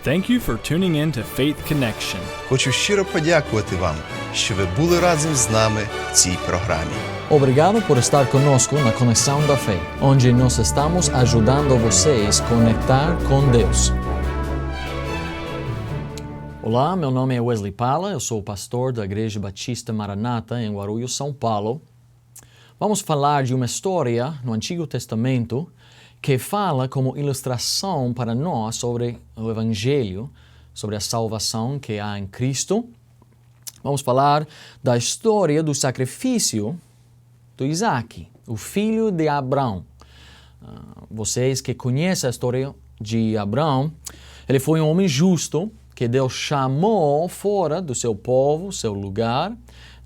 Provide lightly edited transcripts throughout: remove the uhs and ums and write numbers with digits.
Thank you for tuning in to Faith Connection. Хочу щиро подякувати вам, що ви були разом з нами в цій програмі. Obrigado por estar conosco na Conexão da Fé, onde nós estamos ajudando vocês a conectar com Deus. Olá, meu nome é Wesley Pala, eu sou pastor da Igreja Batista Maranata em Guarulhos, São Paulo. Vamos falar de uma história no Antigo Testamento que fala como ilustração para nós sobre o Evangelho, sobre a salvação que há em Cristo. Vamos falar da história do sacrifício do Isaac, o filho de Abraão. Vocês que conhecem a história de Abraão, ele foi um homem justo que Deus chamou fora do seu povo, seu lugar.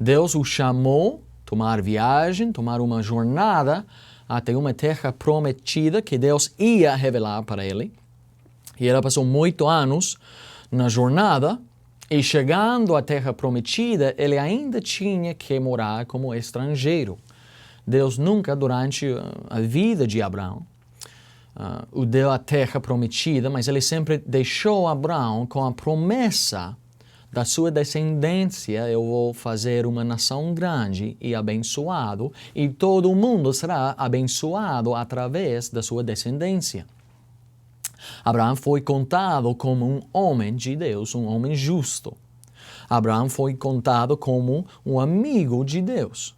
Deus o chamou a tomar viagem, tomar uma jornada até uma terra prometida que Deus ia revelar para ele. E ele passou muitos anos na jornada e chegando à terra prometida, ele ainda tinha que morar como estrangeiro. Deus nunca, durante a vida de Abraão, o deu a terra prometida, mas ele sempre deixou Abraão com a promessa da sua descendência. Eu vou fazer uma nação grande e abençoado, e todo o mundo será abençoado através da sua descendência. Abraão foi contado como um homem de Deus, um homem justo. Abraão foi contado como um amigo de Deus.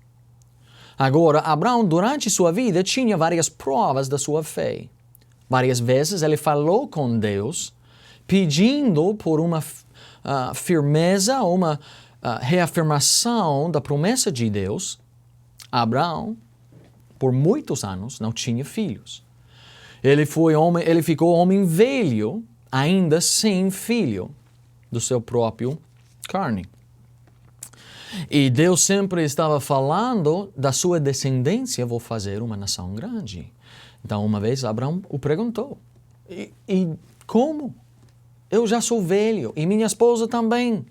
Agora, Abraão, durante sua vida, tinha várias provas da sua fé. Várias vezes ele falou com Deus, pedindo por uma firmeza, uma reafirmação da promessa de Deus. Abraão, por muitos anos, não tinha filhos. Ele ficou homem velho, ainda sem filho do seu próprio carne. E Deus sempre estava falando da sua descendência, vou fazer uma nação grande. Então, uma vez, Abraão o perguntou, e como? Eu já sou velho e minha esposa também.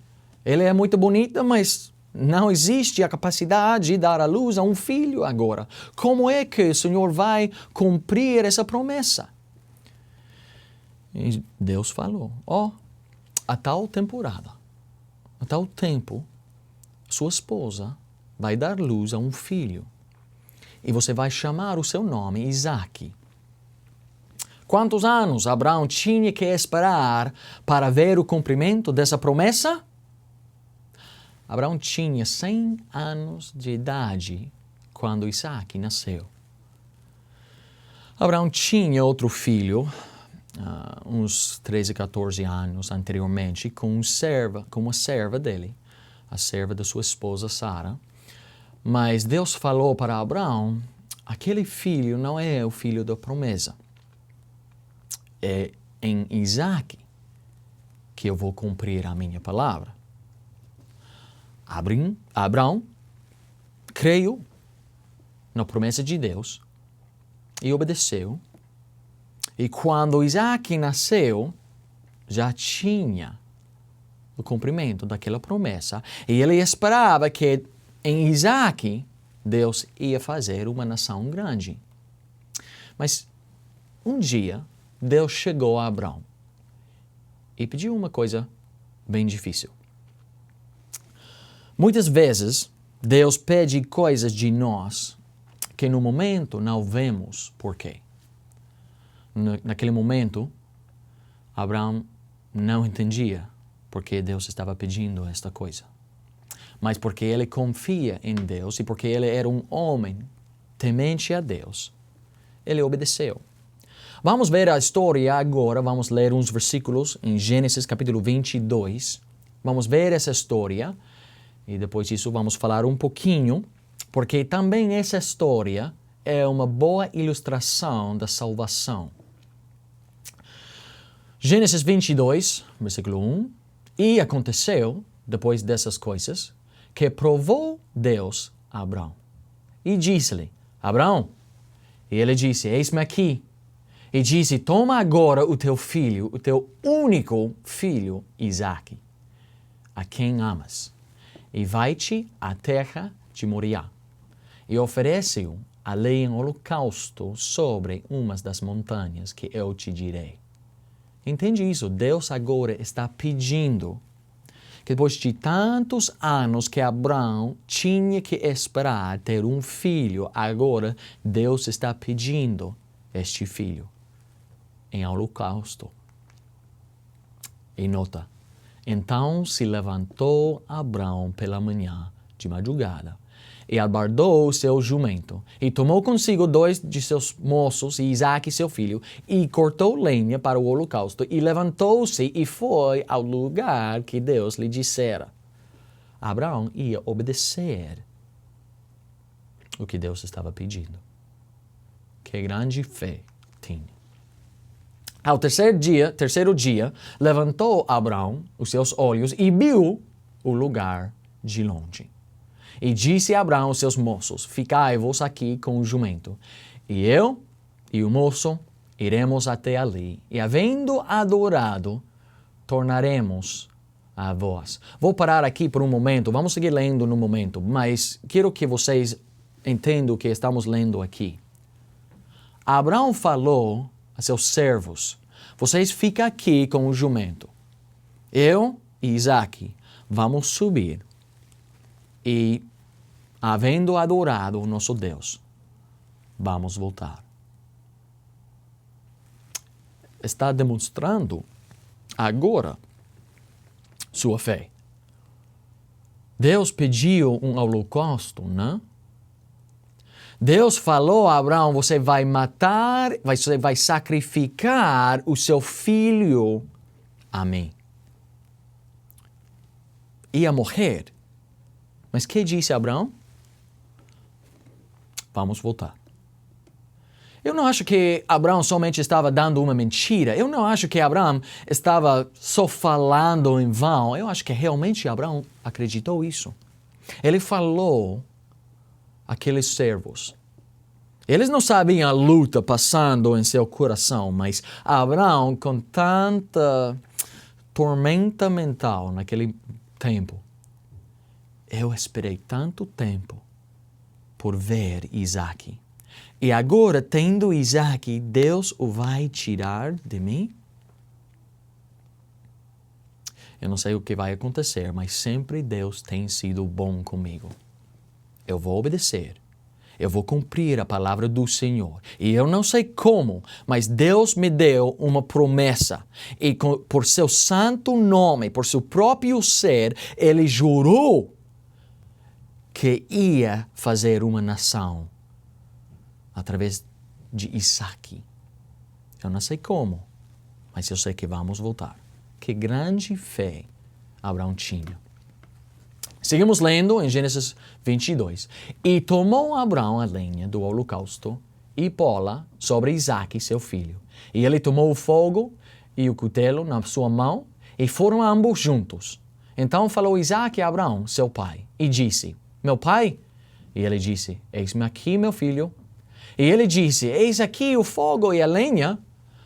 Ela é muito bonita, mas não existe a capacidade de dar à luz a um filho agora. Como é que o Senhor vai cumprir essa promessa? E Deus falou, a tal temporada, a tal tempo, sua esposa vai dar luz a um filho. E você vai chamar o seu nome Isaac. Quantos anos Abraão tinha que esperar para ver o cumprimento dessa promessa? Abraão tinha 100 anos de idade quando Isaac nasceu. Abraão tinha outro filho, uns 13, 14 anos anteriormente, com uma serva dele, a serva da sua esposa Sara. Mas Deus falou para Abraão, aquele filho não é o filho da promessa. É em Isaac que eu vou cumprir a minha palavra. Abraão creu na promessa de Deus e obedeceu. E quando Isaac nasceu, já tinha o cumprimento daquela promessa. E ele esperava que em Isaac Deus ia fazer uma nação grande. Mas um dia Deus chegou a Abraão e pediu uma coisa bem difícil. Muitas vezes, Deus pede coisas de nós que no momento não vemos por quê. Naquele momento, Abraão não entendia por que Deus estava pedindo esta coisa. Mas porque ele confia em Deus e porque ele era um homem temente a Deus, ele obedeceu. Vamos ver a história agora, vamos ler uns versículos em Gênesis capítulo 22. Vamos ver essa história e depois disso vamos falar um pouquinho, porque também essa história é uma boa ilustração da salvação. Gênesis 22, versículo 1. E aconteceu, depois dessas coisas, que provou Deus a Abraão. E disse-lhe, Abraão, e ele disse, eis-me aqui. E disse, toma agora o teu filho, o teu único filho, Isaque, a quem amas, e vai-te à terra de Moriá, e oferece-o ali em holocausto sobre umas das montanhas que eu te direi. Entende isso? Deus agora está pedindo que depois de tantos anos que Abraão tinha que esperar ter um filho, agora Deus está pedindo este filho em holocausto. E nota, então se levantou Abraão pela manhã de madrugada e albardou o seu jumento, e tomou consigo 2 de seus moços, e Isaque seu filho, e cortou lenha para o holocausto, e levantou-se e foi ao lugar que Deus lhe dissera. Abraão ia obedecer o que Deus estava pedindo. Que grande fé tinha. Ao terceiro dia, levantou Abraão os seus olhos e viu o lugar de longe. E disse a Abraão aos seus moços, ficai-vos aqui com o jumento, e eu e o moço iremos até ali, e havendo adorado, tornaremos a vós. Vou parar aqui por um momento, vamos seguir lendo no momento, mas quero que vocês entendam o que estamos lendo aqui. Abraão falou a seus servos, vocês ficam aqui com o jumento. Eu e Isaque vamos subir e, havendo adorado o nosso Deus, vamos voltar. Está demonstrando agora sua fé. Deus pediu um holocausto, não? Deus falou a Abraão, você vai matar, você vai sacrificar o seu filho a mim. Ia morrer. Mas que disse Abraão? Vamos voltar. Eu não acho que Abraão somente estava dando uma mentira. Eu não acho que Abraão estava só falando em vão. Eu acho que realmente Abraão acreditou isso. Ele falou àqueles servos. Eles não sabiam a luta passando em seu coração, mas Abraão, com tanta tormenta mental naquele tempo, eu esperei tanto tempo por ver Isaque. E agora, tendo Isaque, Deus o vai tirar de mim? Eu não sei o que vai acontecer, mas sempre Deus tem sido bom comigo. Eu vou obedecer. Eu vou cumprir a palavra do Senhor. E eu não sei como, mas Deus me deu uma promessa. E por seu santo nome, por seu próprio ser, Ele jurou que ia fazer uma nação através de Isaque. Eu não sei como, mas eu sei que vamos voltar. Que grande fé Abraão tinha. Seguimos lendo em Gênesis 22. E tomou Abraão a lenha do holocausto e pô-la sobre Isaque, seu filho. E ele tomou o fogo e o cutelo na sua mão e foram ambos juntos. Então falou Isaque a Abraão, seu pai, e disse, meu pai? E ele disse, eis-me aqui, meu filho. E ele disse, eis aqui o fogo e a lenha,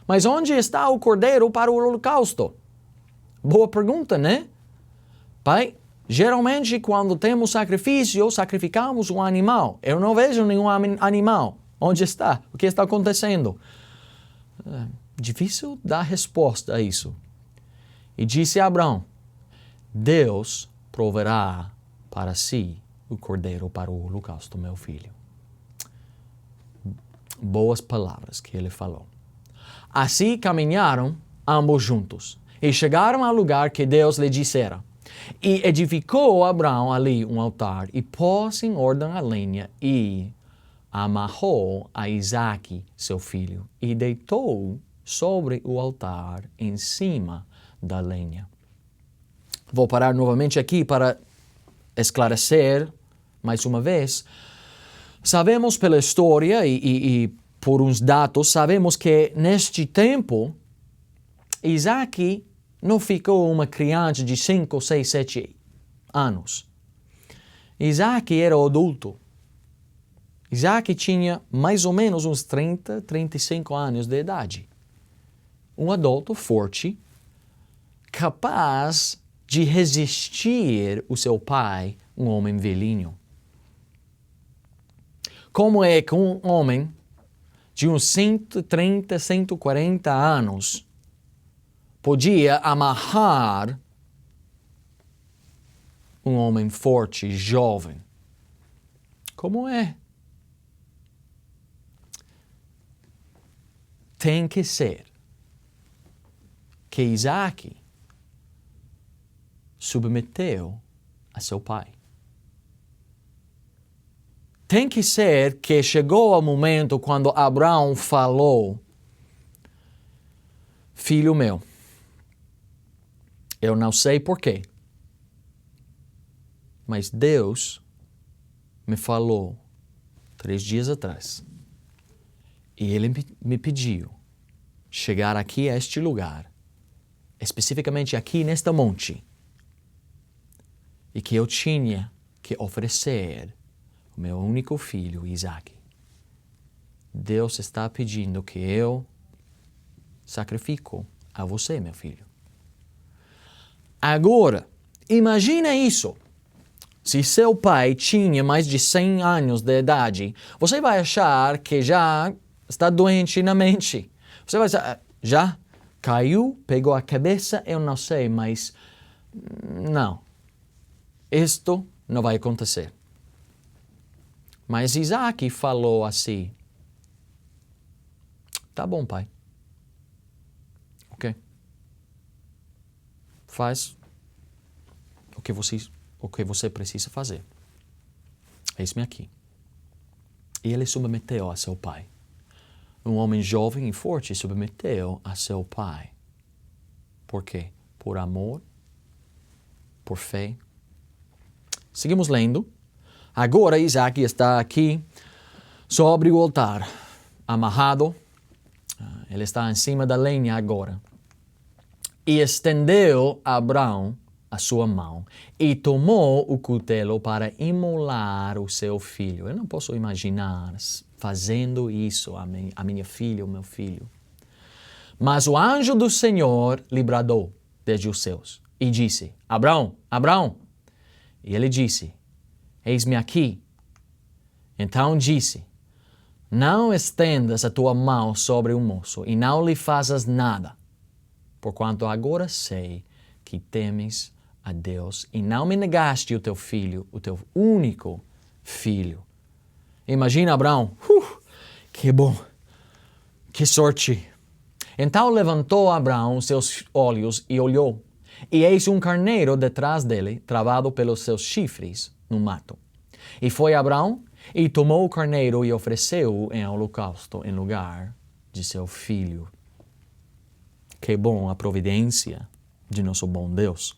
mas onde está o cordeiro para o holocausto? Boa pergunta, né? Pai, geralmente quando temos sacrifício, sacrificamos um animal. Eu não vejo nenhum animal. Onde está? O que está acontecendo? Difícil dar resposta a isso. E disse a Abraão, Deus proverá para si o cordeiro para o holocausto, meu filho. Boas palavras que ele falou. Assim caminharam ambos juntos e chegaram ao lugar que Deus lhe dissera. E edificou Abraão ali um altar e pôs em ordem a lenha e amarrou a Isaque, seu filho, e deitou sobre o altar em cima da lenha. Vou parar novamente aqui para esclarecer mais uma vez. Sabemos pela história e por uns dados, sabemos que neste tempo, Isaque não ficou uma criança de 5, 6, 7 anos. Isaque era adulto. Isaque tinha mais ou menos uns 30, 35 anos de idade. Um adulto forte, capaz de resistir o seu pai, um homem velhinho. Como é que um homem de uns 130, 140 anos podia amarrar um homem forte, jovem. Como é? Tem que ser que Isaac submeteu a seu pai. Tem que ser que chegou o momento quando Abraão falou: filho meu, eu não sei porquê, mas Deus me falou 3 dias atrás. E Ele me pediu chegar aqui a este lugar, especificamente aqui neste monte, e que eu tinha que oferecer o meu único filho, Isaac. Deus está pedindo que eu sacrifico a você, meu filho. Agora, imagina isso. Se seu pai tinha mais de 100 anos de idade, você vai achar que já está doente na mente. Você vai dizer, já caiu, pegou a cabeça, eu não sei, mas não. Isto não vai acontecer. Mas Isaac falou assim: tá bom, pai. Ok. Faz o que você precisa fazer. Eis-me aqui. E ele submeteu a seu pai. Um homem jovem e forte submeteu a seu pai. Por quê? Por amor, por fé. Seguimos lendo. Agora Isaac está aqui sobre o altar, amarrado. Ele está em cima da lenha agora. E estendeu Abraão a sua mão e tomou o cutelo para imolar o seu filho. Eu não posso imaginar fazendo isso a minha filha, o meu filho. Mas o anjo do Senhor lhe bradou desde os céus e disse: Abraão, Abraão. E ele disse: eis-me aqui. Então disse: não estendas a tua mão sobre o moço e não lhe faças nada, porquanto agora sei que temes a Deus e não me negaste o teu filho, o teu único filho. Imagina Abraão, que bom, que sorte. Então levantou Abraão seus olhos e olhou, e eis um carneiro detrás dele, travado pelos seus chifres no mato. E foi Abraão e tomou o carneiro e ofereceu-o em holocausto em lugar de seu filho. Que bom a providência de nosso bom Deus.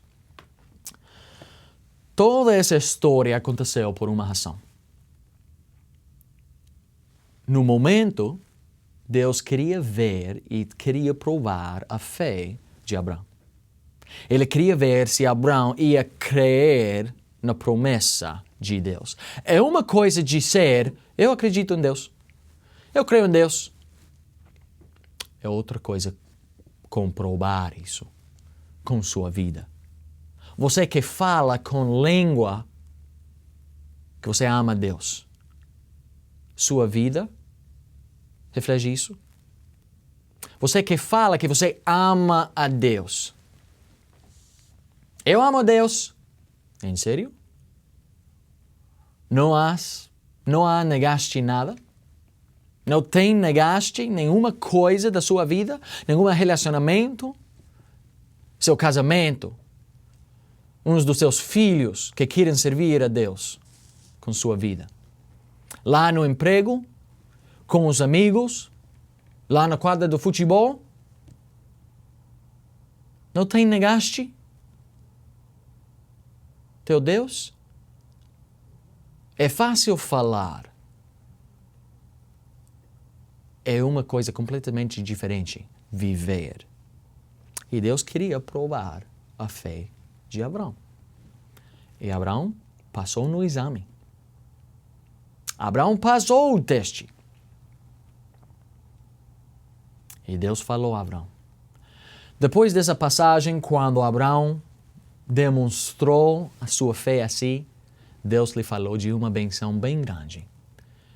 Toda essa história aconteceu por uma razão. No momento, Deus queria ver e queria provar a fé de Abraão. Ele queria ver se Abraão ia crer na promessa de Deus. É uma coisa dizer: eu acredito em Deus, eu creio em Deus. É outra coisa comprovar isso com sua vida. Você que fala com língua que você ama Deus, sua vida reflete isso? Você que fala que você ama a Deus, eu amo a Deus. Em sério? Não negaste nada? Não negaste nenhuma coisa da sua vida? Nenhum relacionamento? Seu casamento? Uns dos seus filhos que querem servir a Deus com sua vida? Lá no emprego? Com os amigos? Lá na quadra do futebol? Não negaste teu Deus? É fácil falar. É uma coisa completamente diferente viver. E Deus queria provar a fé de Abraão. E Abraão passou no exame. Abraão passou o teste. E Deus falou a Abraão. Depois dessa passagem, quando Abraão demonstrou a sua fé assim, Deus lhe falou de uma benção bem grande.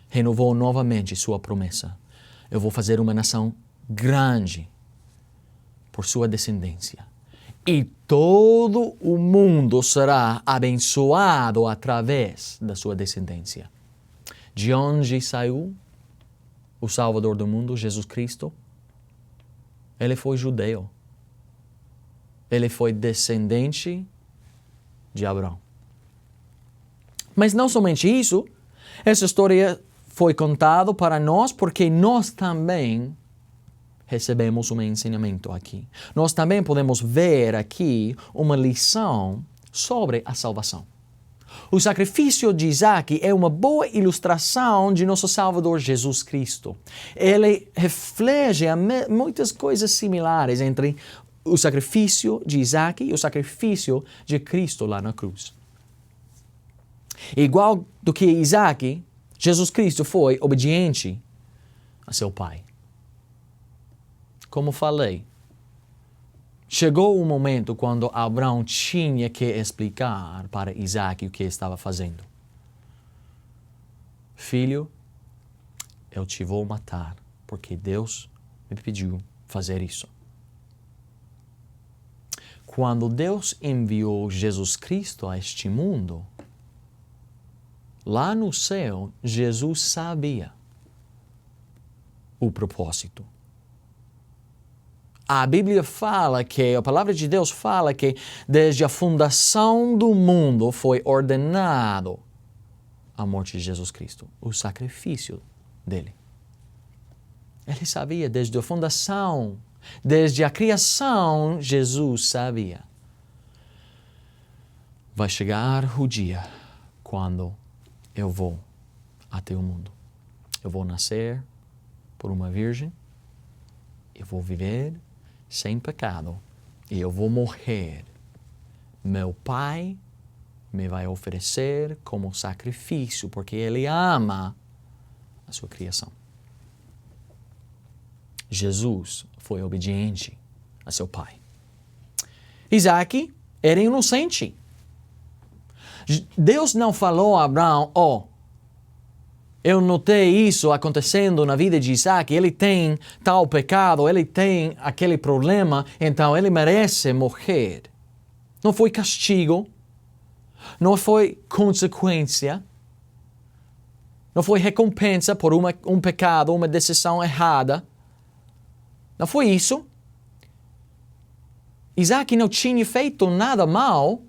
Renovou novamente sua promessa. Eu vou fazer uma nação grande por sua descendência. E todo o mundo será abençoado através da sua descendência. De onde saiu o Salvador do mundo, Jesus Cristo? Ele foi judeu. Ele foi descendente de Abraão. Mas não somente isso, essa história foi contada para nós porque nós também recebemos um ensinamento aqui. Nós também podemos ver aqui uma lição sobre a salvação. O sacrifício de Isaac é uma boa ilustração de nosso Salvador Jesus Cristo. Ele reflete muitas coisas similares entre o sacrifício de Isaac e o sacrifício de Cristo lá na cruz. Igual do que Isaac, Jesus Cristo foi obediente a seu pai. Como falei, chegou o momento quando Abraão tinha que explicar para Isaac o que estava fazendo. Filho, eu te vou matar porque Deus me pediu fazer isso. Quando Deus enviou Jesus Cristo a este mundo, lá no céu, Jesus sabia o propósito. A Bíblia fala que, a palavra de Deus fala que desde a fundação do mundo foi ordenado a morte de Jesus Cristo, o sacrifício dele. Ele sabia desde a fundação, desde a criação, Jesus sabia. Vai chegar o dia quando eu vou até o mundo. Eu vou nascer por uma virgem, eu vou viver sem pecado e eu vou morrer. Meu Pai me vai oferecer como sacrifício porque Ele ama a sua criação. Jesus foi obediente a seu pai. Isaac era inocente. Deus não falou a Abraão, eu notei isso acontecendo na vida de Isaac, ele tem tal pecado, ele tem aquele problema, então ele merece morrer. Não foi castigo, não foi consequência, não foi recompensa por um pecado, uma decisão errada. Não foi isso. Isaac não tinha feito nada mal,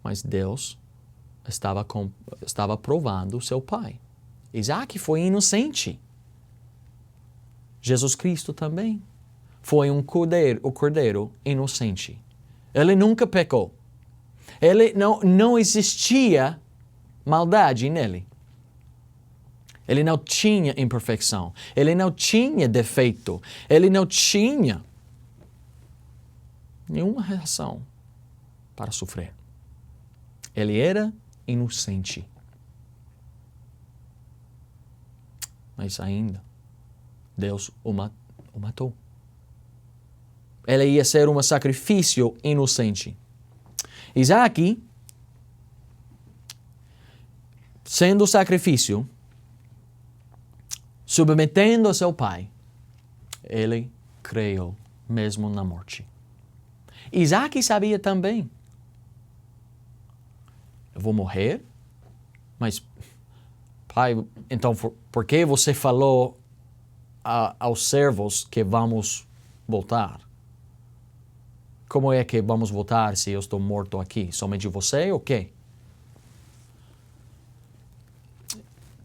mas Deus estava provando o seu pai. Isaac foi inocente. Jesus Cristo também foi o cordeiro inocente. Ele nunca pecou. Ele não existia maldade nele. Ele não tinha imperfeição. Ele não tinha defeito. Ele não tinha nenhuma reação para sofrer. Ele era inocente. Mas ainda, Deus o matou. Ele ia ser um sacrifício inocente. Isaac, sendo sacrifício, submetendo a seu pai, ele creu mesmo na morte. Isaac sabia também, eu vou morrer, mas pai, então por que você falou aos servos que vamos voltar? Como é que vamos voltar se eu estou morto aqui? Somente você ou quê?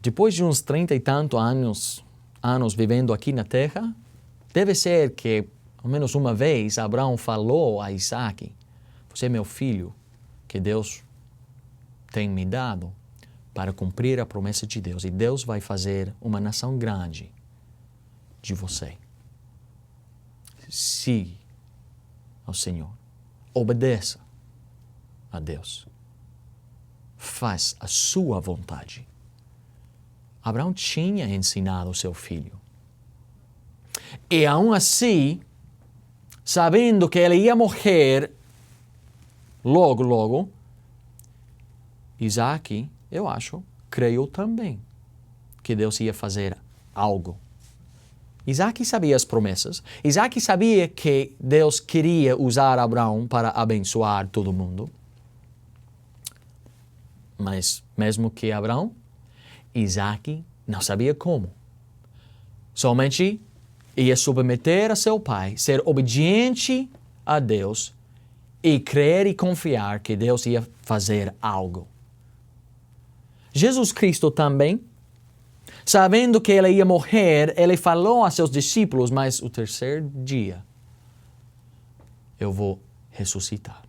Depois de uns 30 e tantos anos vivendo aqui na terra, deve ser que, ao menos uma vez, Abraão falou a Isaac, você é meu filho, que Deus tem me dado para cumprir a promessa de Deus. E Deus vai fazer uma nação grande de você. Siga ao Senhor. Obedeça a Deus. Faz a sua vontade. Abraão tinha ensinado seu filho. E aún assim, sabendo que ele ia morrer logo, Isaac, eu acho, creu também que Deus ia fazer algo. Isaac sabia as promessas. Isaac sabia que Deus queria usar Abraão para abençoar todo mundo. Mas mesmo que Abraão, Isaac não sabia como. Somente ia submeter a seu pai, ser obediente a Deus e crer e confiar que Deus ia fazer algo. Jesus Cristo também, sabendo que ele ia morrer, ele falou a seus discípulos, mas o terceiro dia eu vou ressuscitar.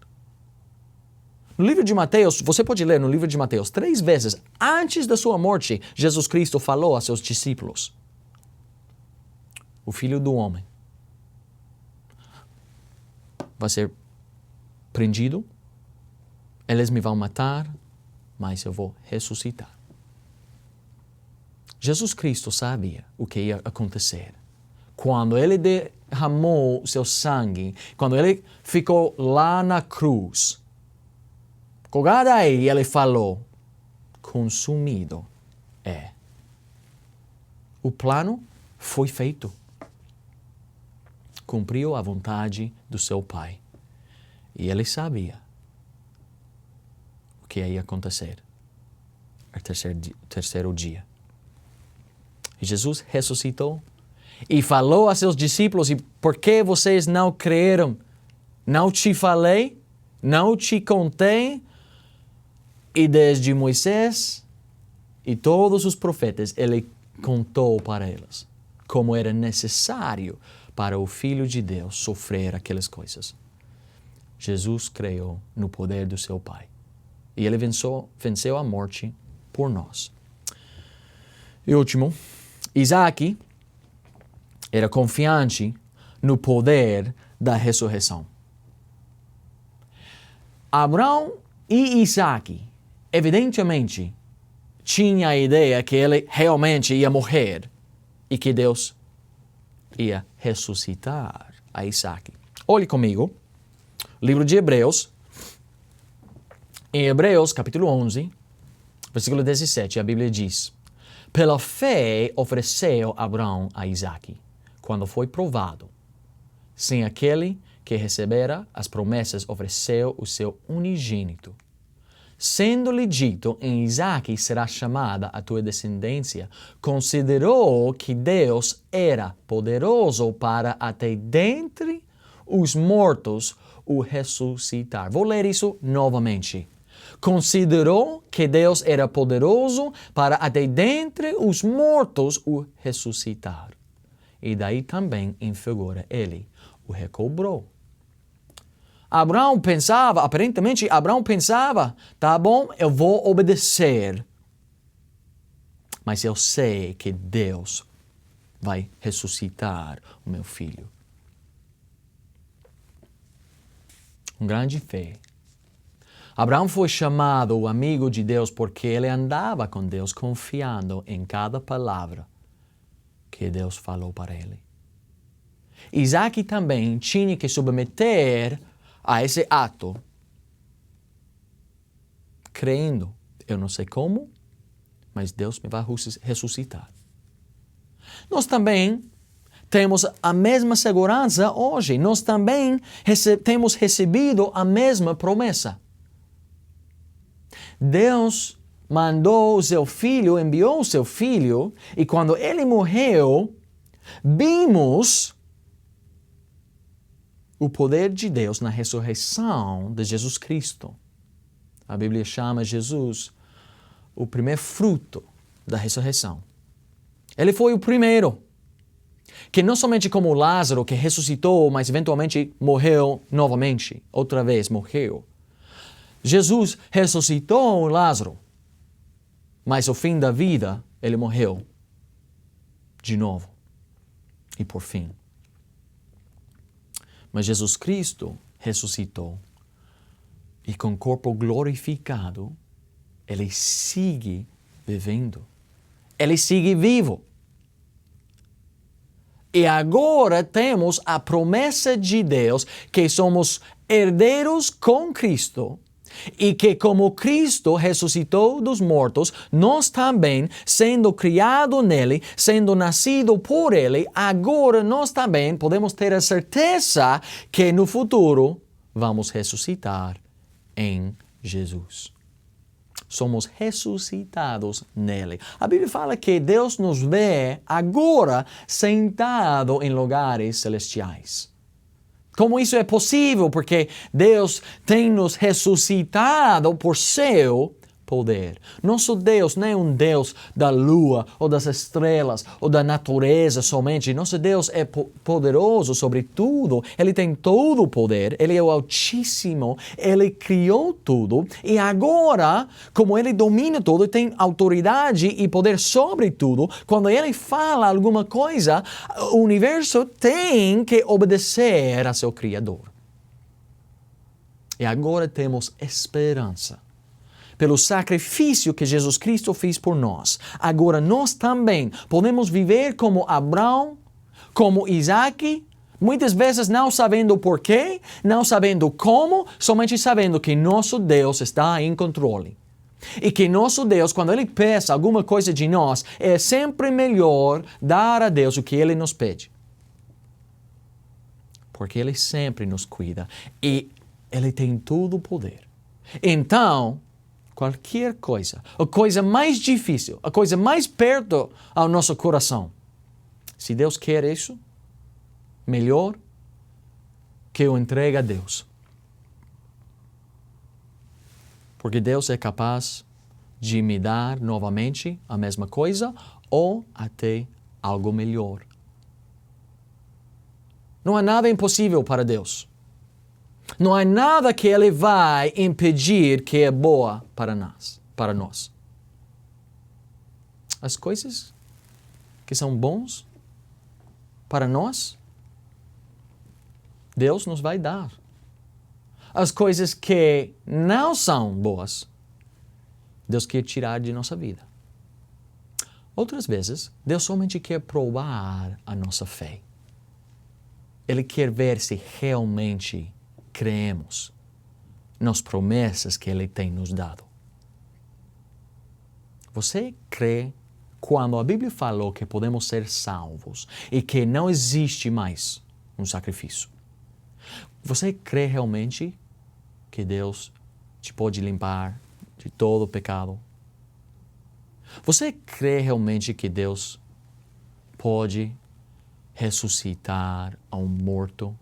No livro de Mateus, você pode ler no livro de Mateus, 3 vezes antes da sua morte, Jesus Cristo falou a seus discípulos: o Filho do Homem vai ser prendido, eles me vão matar, mas eu vou ressuscitar. Jesus Cristo sabia o que ia acontecer. Quando ele derramou seu sangue, quando ele ficou lá na cruz, colgado aí, ele falou: consumido é. O plano foi feito. Cumpriu a vontade do seu Pai. E ele sabia o que ia acontecer no terceiro dia. E Jesus ressuscitou e falou a seus discípulos: e por que vocês não creram? Não te falei? Não te contei? E desde Moisés e todos os profetas, ele contou para eles como era necessário para o Filho de Deus sofrer aquelas coisas. Jesus creu no poder do seu Pai. E ele venceu a morte por nós. E último, Isaac era confiante no poder da ressurreição. Abraão e Isaac, evidentemente, tinham a ideia que ele realmente ia morrer e que Deus ia ressuscitar a Isaac. Olhe comigo, livro de Hebreus. Em Hebreus, capítulo 11, versículo 17, a Bíblia diz: pela fé ofereceu Abraão a Isaac, quando foi provado. Sem aquele que recebera as promessas, ofereceu o seu unigênito. Sendo-lhe dito: em Isaac será chamada a tua descendência, considerou que Deus era poderoso para até dentre os mortos o ressuscitar. Vou ler isso novamente. Considerou que Deus era poderoso para até dentre os mortos o ressuscitar. E daí também em figura ele o recobrou. Aparentemente Abraão pensava: tá bom, eu vou obedecer, mas eu sei que Deus vai ressuscitar o meu filho. Grande fé. Abraão foi chamado o amigo de Deus porque ele andava com Deus, confiando em cada palavra que Deus falou para ele. Isaac também tinha que submeter a esse ato, crendo: eu não sei como, mas Deus me vai ressuscitar. Nós também temos a mesma segurança hoje. Nós também temos recebido a mesma promessa. Deus mandou o seu filho, enviou o seu filho, e quando ele morreu, vimos o poder de Deus na ressurreição de Jesus Cristo. A Bíblia chama Jesus o primeiro fruto da ressurreição. Ele foi o primeiro, que não somente como Lázaro, que ressuscitou, mas eventualmente morreu novamente, outra vez morreu. Jesus ressuscitou Lázaro, mas ao fim da vida, ele morreu de novo e por fim. Mas Jesus Cristo ressuscitou e com o corpo glorificado, ele sigue vivendo. Ele sigue vivo. E agora temos a promessa de Deus que somos herdeiros com Cristo E que como Cristo ressuscitou dos mortos, nós também, sendo criados nele, sendo nascido por ele, agora nós também podemos ter a certeza que no futuro vamos ressuscitar em Jesus. Somos ressuscitados nele. A Bíblia fala que Deus nos vê agora sentado em lugares celestiais. Como isso é possível? Porque Deus tem nos ressuscitado por seu poder. Nosso Deus não é um Deus da lua, ou das estrelas, ou da natureza somente. Nosso Deus é poderoso sobre tudo. Ele tem todo o poder. Ele é o Altíssimo. Ele criou tudo. E agora, como Ele domina tudo e tem autoridade e poder sobre tudo, quando Ele fala alguma coisa, o universo tem que obedecer a seu Criador. E agora temos esperança. Pelo sacrifício que Jesus Cristo fez por nós. Agora nós também podemos viver como Abraão, como Isaac, muitas vezes não sabendo o porquê, não sabendo como, somente sabendo que nosso Deus está em controle. E que nosso Deus, quando Ele peça alguma coisa de nós, é sempre melhor dar a Deus o que Ele nos pede. Porque Ele sempre nos cuida e Ele tem todo o poder. Então, qualquer coisa, a coisa mais difícil, a coisa mais perto ao nosso coração. Se Deus quer isso, melhor que eu entregue a Deus. Porque Deus é capaz de me dar novamente a mesma coisa ou até algo melhor. Não há nada impossível para Deus. Não há nada que Ele vai impedir que é boa para nós. As coisas que são bons para nós, Deus nos vai dar. As coisas que não são boas, Deus quer tirar de nossa vida. Outras vezes, Deus somente quer provar a nossa fé. Ele quer ver se realmente cremos nas promessas que Ele tem nos dado. Você crê quando a Bíblia falou que podemos ser salvos e que não existe mais um sacrifício? Você crê realmente que Deus te pode limpar de todo o pecado? Você crê realmente que Deus pode ressuscitar a um morto?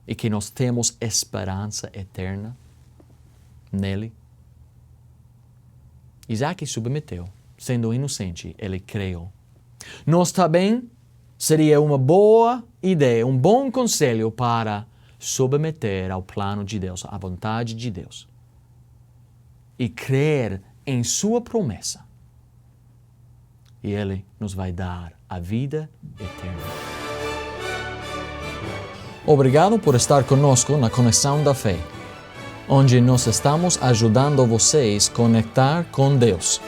E que nós temos esperança eterna nele? Isaac submeteu, sendo inocente, ele creu. Nós também seria uma boa ideia, um bom conselho para submeter ao plano de Deus, à vontade de Deus. E crer em sua promessa. E Ele nos vai dar a vida eterna. Obrigado por estar conosco na Conexão da Fé, onde nós estamos ajudando vocês a conectar com Deus.